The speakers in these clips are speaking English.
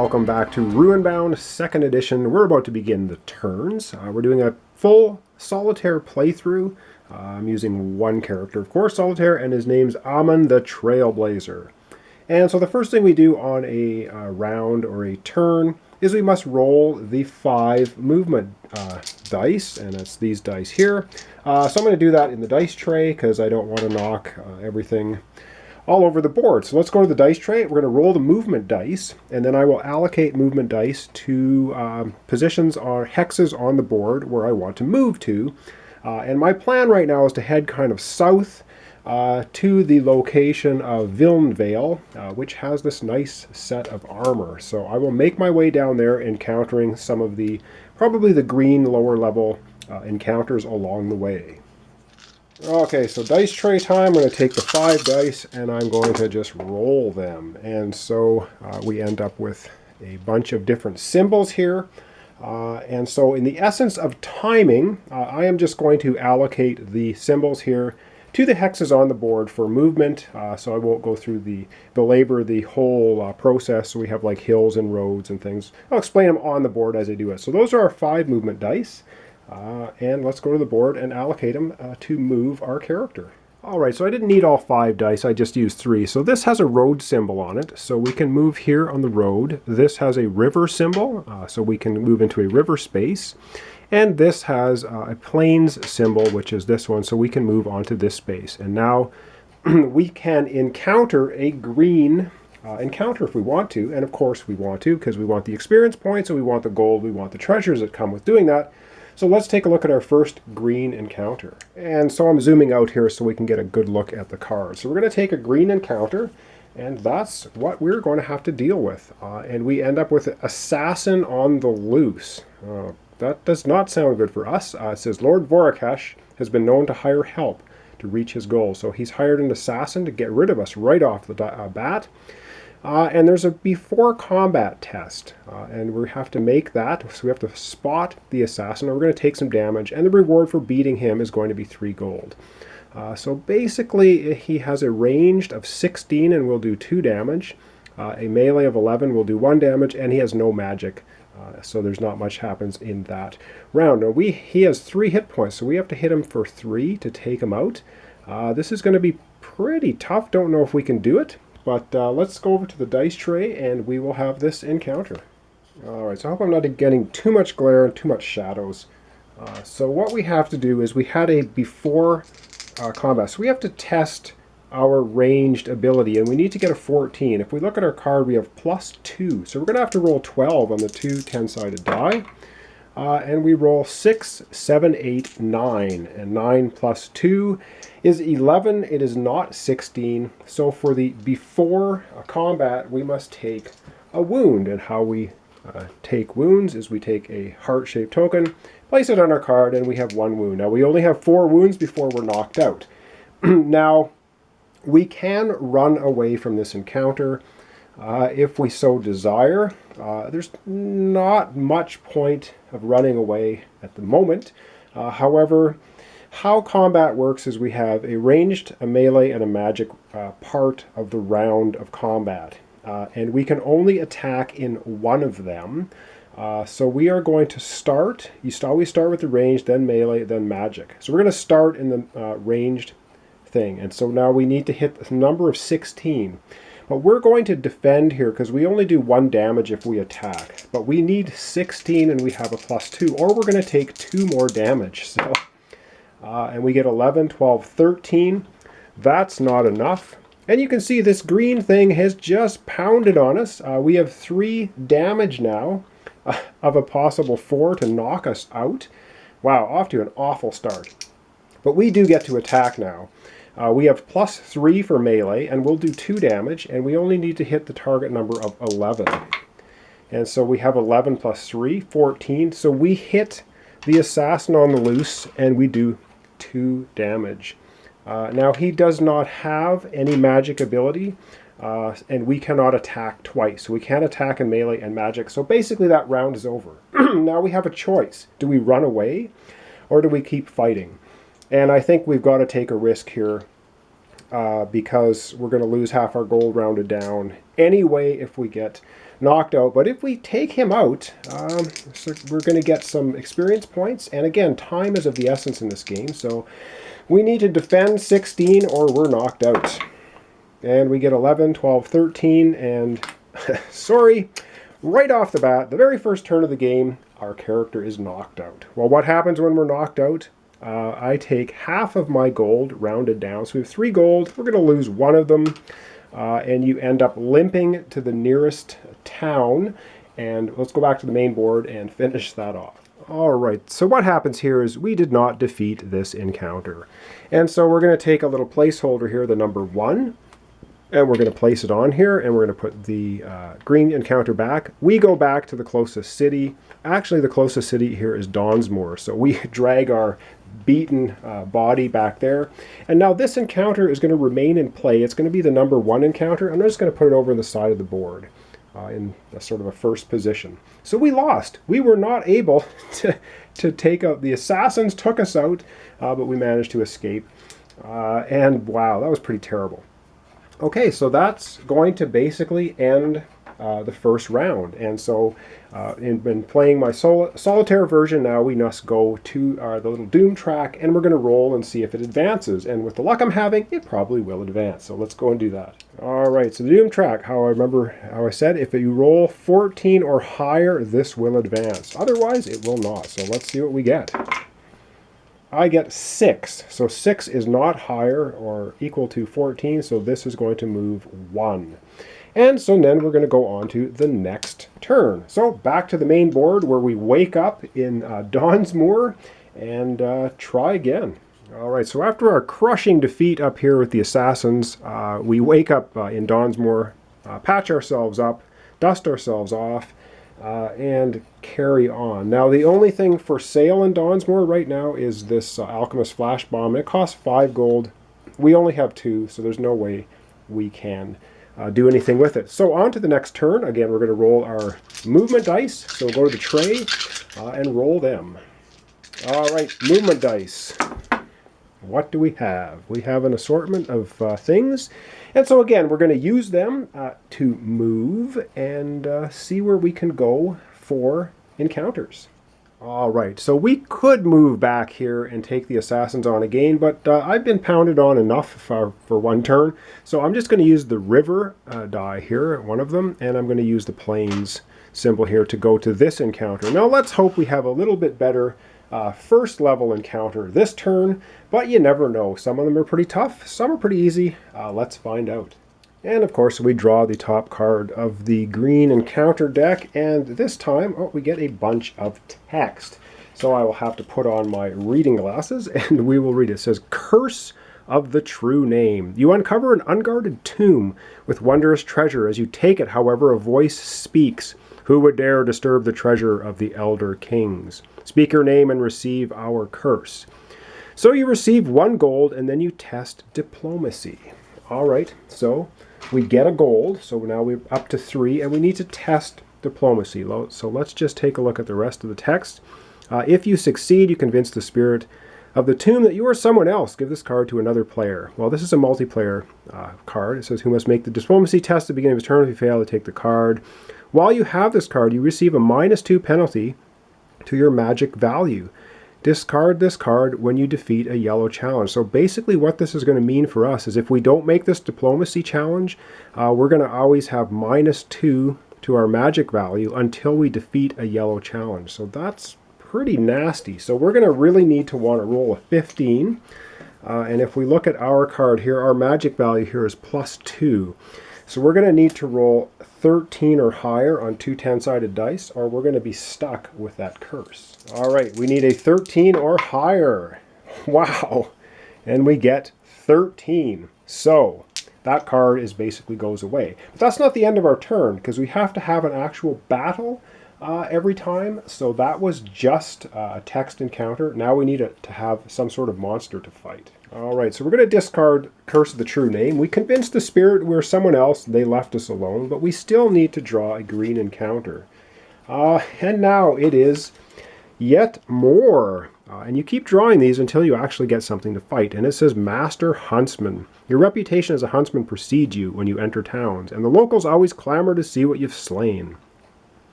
welcome back to Runebound 2nd edition. We're about to begin the turns. We're doing a full solitaire playthrough. I'm using one character, of course, solitaire, and his name's Ammon the Trailblazer. And so the first thing we do on a round or a turn is we must roll the 5 movement dice, and that's these dice here. So I'm going to do that in the dice tray because I don't want to knock everything all over the board. So let's go to the dice tray. We're going to roll the movement dice, and then I will allocate movement dice to positions or hexes on the board where I want to move to. And my plan right now is to head kind of south to the location of Villenvale, which has this nice set of armor. So I will make my way down there, encountering some of the, probably the green lower level encounters along the way. Okay, so dice tray time. I'm going to take the 5 dice and I'm going to just roll them. And so we end up with a bunch of different symbols here. And so in the essence of timing, I am just going to allocate the symbols here to the hexes on the board for movement. So I won't go through belabor the whole process. So we have like hills and roads and things. I'll explain them on the board as I do it. So those are our 5 movement dice. And let's go to the board and allocate them to move our character. Alright, so I didn't need all 5 dice, I just used 3. So this has a road symbol on it, so we can move here on the road. This has a river symbol, so we can move into a river space. And this has a plains symbol, which is this one, so we can move onto this space. And now we can encounter a green encounter if we want to, and of course we want to, because we want the experience points, and we want the gold, we want the treasures that come with doing that. So let's take a look at our first green encounter. And so I'm zooming out here so we can get a good look at the cards. So we're going to take a green encounter, and that's what we're going to have to deal with. And we end up with Assassin on the Loose. That does not sound good for us. It says Lord Vorakesh has been known to hire help to reach his goal. So he's hired an assassin to get rid of us right off the bat. And there's a before combat test, and we have to make that, so we have to spot the assassin, and we're going to take some damage, and the reward for beating him is going to be 3 gold. So basically he has a ranged of 16 and will do 2 damage, a melee of 11 will do 1 damage, and he has no magic, so there's not much happens in that round. Now he has 3 hit points, so we have to hit him for 3 to take him out. This is going to be pretty tough, don't know if we can do it. But let's go over to the dice tray and we will have this encounter. Alright, so I hope I'm not getting too much glare and too much shadows. So what we have to do is we had a before combat. So we have to test our ranged ability, and we need to get a 14. If we look at our card, we have +2. So we're going to have to roll 12 on the 2 10-sided die. And we roll 6, 7, 8, 9. And 9 plus 2 is 11. It is not 16. So for the before combat, we must take a wound. And how we take wounds is we take a heart-shaped token, place it on our card, and we have 1 wound. Now we only have 4 wounds before we're knocked out. Now, we can run away from this encounter if we so desire. There's not much point of running away at the moment. However, how combat works is we have a ranged, a melee, and a magic part of the round of combat. And we can only attack in one of them. So we are going to start, you always start with the ranged, then melee, then magic. So we're going to start in the ranged thing. And so now we need to hit a number of 16. But we're going to defend here because we only do 1 damage if we attack. But we need 16 and we have a +2, or we're going to take 2 more damage. So, and we get 11, 12, 13. That's not enough. And you can see this green thing has just pounded on us. We have 3 damage now of a possible 4 to knock us out. Wow, off to an awful start. But we do get to attack now. We have +3 for melee, and we'll do 2 damage, and we only need to hit the target number of 11. And so we have 11 plus 3, 14. So we hit the assassin on the loose, and we do 2 damage. Now he does not have any magic ability, and we cannot attack twice. So we can't attack in melee and magic. So basically that round is over. Now we have a choice. Do we run away, or do we keep fighting? And I think we've got to take a risk here because we're going to lose half our gold rounded down anyway if we get knocked out. But if we take him out, so we're going to get some experience points. And again, time is of the essence in this game. So we need to defend 16 or we're knocked out. And we get 11, 12, 13, and sorry, right off the bat, the very first turn of the game, our character is knocked out. Well, what happens when we're knocked out? I take half of my gold rounded down. So we have 3 gold. We're going to lose 1 of them. And you end up limping to the nearest town. And let's go back to the main board and finish that off. All right, so what happens here is we did not defeat this encounter. And so we're going to take a little placeholder here, the number 1. And we're going to place it on here, and we're going to put the green encounter back. We go back to the closest city. Actually, the closest city here is Dawnsmoor. So we drag our beaten body back there. And now this encounter is going to remain in play. It's going to be the number 1 encounter. I'm just going to put it over the side of the board in a sort of a first position. So we lost. We were not able to take out. The assassins took us out, but we managed to escape. And wow, that was pretty terrible. Okay, so that's going to basically end the first round. And so in playing my solitaire version now, we must go to the little Doom track, and we're going to roll and see if it advances. And with the luck I'm having, it probably will advance. So let's go and do that. All right, so the Doom track, how I remember how I said, if you roll 14 or higher, this will advance. Otherwise, it will not. So let's see what we get. I get 6, so 6 is not higher or equal to 14, so this is going to move 1. And so then we're going to go on to the next turn. So back to the main board where we wake up in Dawnsmoor and try again. All right, so after our crushing defeat up here with the assassins, we wake up in Dawnsmoor, patch ourselves up, dust ourselves off, and carry on. Now, the only thing for sale in Dawnsmoor right now is this Alchemist Flash Bomb. It costs 5 gold. We only have 2, so there's no way we can do anything with it. So on to the next turn. Again, we're going to roll our movement dice. So we'll go to the tray and roll them. All right, movement dice. What do we have? We have an assortment of things. And so again, we're going to use them to move and see where we can go for encounters. All right, so we could move back here and take the assassins on again, but I've been pounded on enough for 1 turn. So I'm just going to use the river die here, one of them, and I'm going to use the plains symbol here to go to this encounter. Now let's hope we have a little bit better first level encounter this turn, but you never know. Some of them are pretty tough, some are pretty easy. Let's find out. And of course we draw the top card of the green encounter deck, and this time we get a bunch of text. So I will have to put on my reading glasses and we will read it. It says, Curse of the True Name. You uncover an unguarded tomb with wondrous treasure. As you take it, however, a voice speaks. Who would dare disturb the treasure of the Elder Kings? Speak your name and receive our curse. So you receive 1 gold and then you test diplomacy. All right, so we get a gold, so now we're up to 3, and we need to test diplomacy. So let's just take a look at the rest of the text. If you succeed, you convince the spirit of the tomb that you are someone else. Give this card to another player. Well, this is a multiplayer card. It says, who must make the diplomacy test at the beginning of his turn. If you fail, to take the card. While you have this card, you receive a -2 penalty to your magic value. Discard this card when you defeat a yellow challenge. So basically what this is going to mean for us is if we don't make this diplomacy challenge, we're going to always have -2 to our magic value until we defeat a yellow challenge. So that's pretty nasty. So we're going to really need to want to roll a 15. And if we look at our card here, our magic value here is +2. So we're going to need to roll 13 or higher on 2 10-sided dice, or we're going to be stuck with that curse. All right, we need a 13 or higher. Wow. And we get 13. So that card is basically goes away. But that's not the end of our turn, because we have to have an actual battle every time. So that was just a text encounter. Now we need to have some sort of monster to fight. All right, so we're going to discard Curse of the True Name. We convinced the spirit we're someone else. They left us alone, but we still need to draw a green encounter. And now it is Yet more. And you keep drawing these until you actually get something to fight. And it says Master Huntsman. Your reputation as a huntsman precedes you when you enter towns, and the locals always clamor to see what you've slain.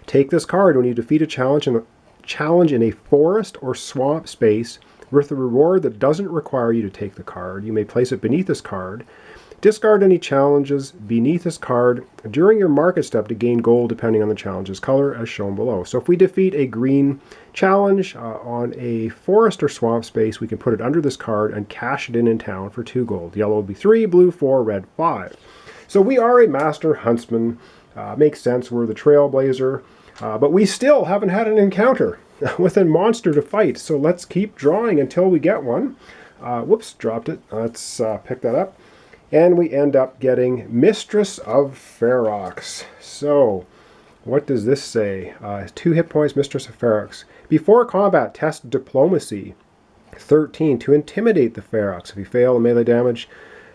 Take this card when you defeat a challenge in a forest or swamp space with a reward that doesn't require you to take the card. You may place it beneath this card. Discard any challenges beneath this card during your market step to gain gold depending on the challenge's color as shown below. So if we defeat a green challenge on a forest or swamp space, we can put it under this card and cash it in town for 2 gold. Yellow will be 3, blue 4, red 5. So we are a master huntsman. Makes sense, we're the trailblazer. But we still haven't had an encounter with a monster to fight. So let's keep drawing until we get one. Whoops, dropped it. Let's pick that up. And we end up getting Mistress of Ferox. So, what does this say? 2 hit points, Mistress of Ferox. Before combat, test Diplomacy. 13, to intimidate the Ferox. If you fail, the melee damage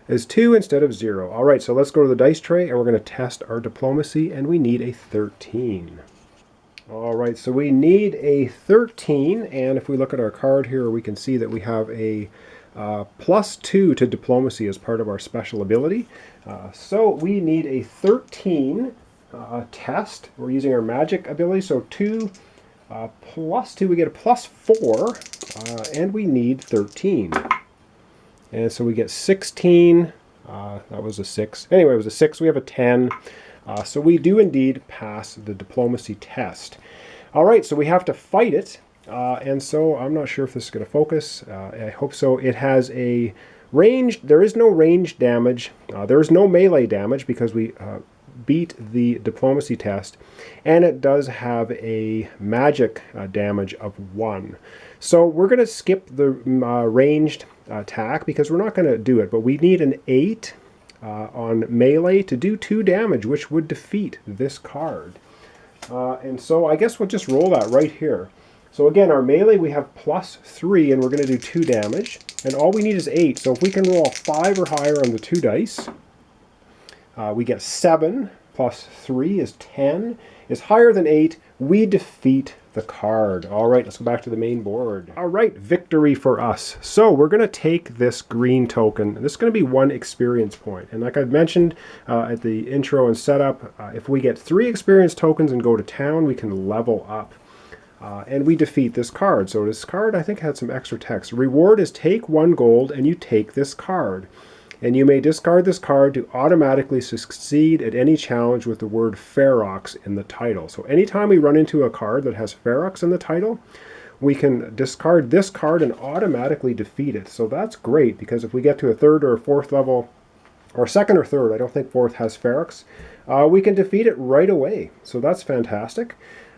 is 2 instead of 0. Alright, so let's go to the dice tray, and we're going to test our Diplomacy, and we need a 13. Alright, so we need a 13, and if we look at our card here, we can see that we have a +2 to Diplomacy as part of our special ability. So we need a 13 test. We're using our magic ability, so 2 +2, we get a +4, and we need 13. And so we get 16. That was a 6. Anyway, it was a 6. We have a 10. So we do indeed pass the Diplomacy test. All right, so we have to fight it. And so I'm not sure if this is going to focus. I hope so. It has a range. There is no range damage. There is no melee damage because we beat the Diplomacy test. And it does have a magic damage of 1. So we're going to skip the ranged attack because we're not going to do it. But we need an 8 on melee to do 2 damage, which would defeat this card. And so I guess we'll just roll that right here. So again, our melee, we have +3, and we're going to do 2 damage. And all we need is 8. So if we can roll 5 or higher on the 2 dice, we get 7 +3 is 10. Is higher than 8, we defeat the card. All right, let's go back to the main board. All right, victory for us. So we're going to take this green token. This is going to be 1 experience point. And like I've mentioned at the intro and setup, if we get 3 experience tokens and go to town, we can level up. And we defeat this card. So this card, I think, had some extra text. Reward is take 1 gold and you take this card. And you may discard this card to automatically succeed at any challenge with the word Ferox in the title. So anytime we run into a card that has Ferox in the title, we can discard this card and automatically defeat it. So that's great because if we get to a 3rd or a 4th level, or 2nd or 3rd, I don't think 4th has Ferox, we can defeat it right away. So that's fantastic.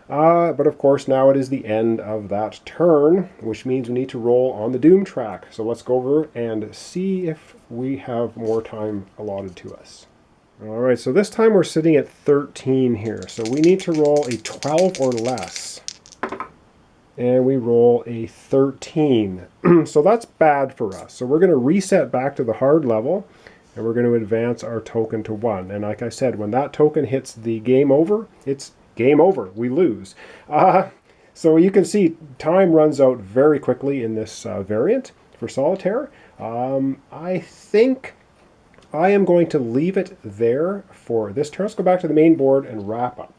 But of course now it is the end of that turn, which means we need to roll on the Doom track. So let's go over and see if we have more time allotted to us. Alright, so this time we're sitting at 13 here. So we need to roll a 12 or less. And we roll a 13. So that's bad for us. So we're going to reset back to the hard level. And we're going to advance our token to 1. And like I said, when that token hits the game over, it's game over. We lose. So you can see time runs out very quickly in this variant for Solitaire. I think I am going to leave it there for this turn. Let's go back to the main board and wrap up.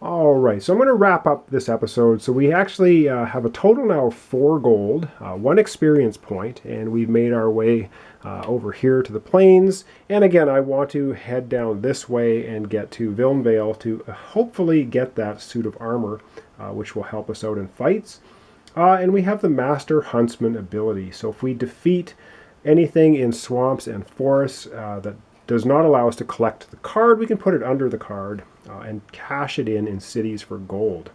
Alright, so I'm going to wrap up this episode. So we actually have a total now of 4 gold, 1 experience point, and we've made our way over here to the plains. And again, I want to head down this way and get to Villenvale to hopefully get that suit of armor, which will help us out in fights. And we have the Master Huntsman ability. So if we defeat anything in swamps and forests that does not allow us to collect the card, we can put it under the card and cash it in cities for gold.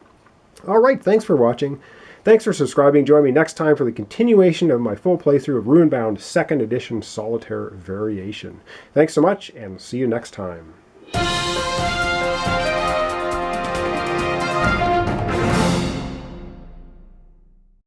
Alright, thanks for watching. Thanks for subscribing. Join me next time for the continuation of my full playthrough of Runebound 2nd Edition Solitaire Variation. Thanks so much, and see you next time.